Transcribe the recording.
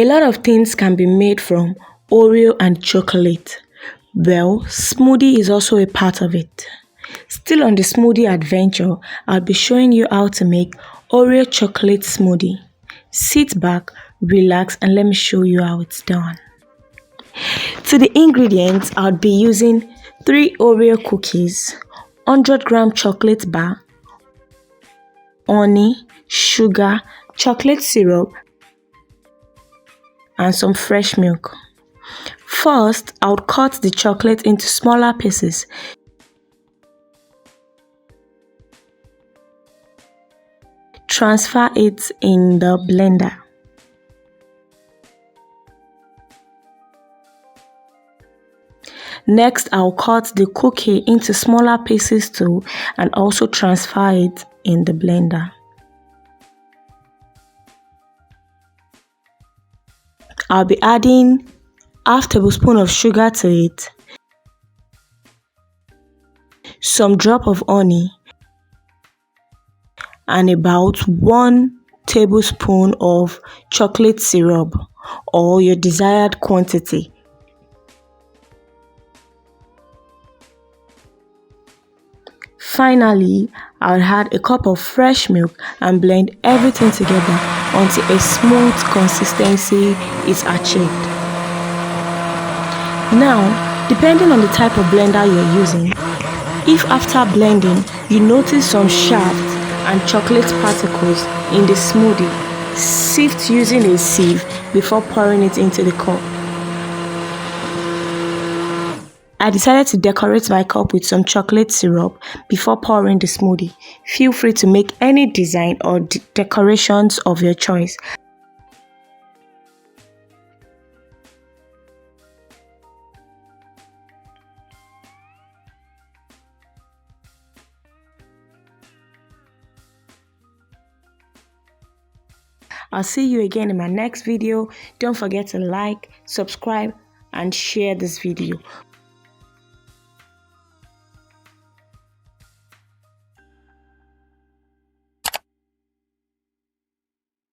A lot of things can be made from Oreo and chocolate. Well, smoothie is also a part of it. Still on the smoothie adventure, I'll be showing you how to make Oreo chocolate smoothie. Sit back, relax, and let me show you how it's done. To the ingredients, I'll be using 3 Oreo cookies, 100-gram chocolate bar, honey, sugar, chocolate syrup, and some fresh milk. First, I would cut the chocolate into smaller pieces. Transfer it in the blender. Next, I'll cut the cookie into smaller pieces too and also transfer it in the blender. I'll be adding half tablespoon of sugar to it, some drop of honey, and about 1 tablespoon of chocolate syrup or your desired quantity. Finally, I'll add a cup of fresh milk and blend everything together until a smooth consistency is achieved. Now, depending on the type of blender you're using, if after blending you notice some sharp and chocolate particles in the smoothie, sift using a sieve before pouring it into the cup. I decided to decorate my cup with some chocolate syrup before pouring the smoothie. Feel free to make any design or decorations of your choice. I'll see you again in my next video. Don't forget to like, subscribe, and share this video.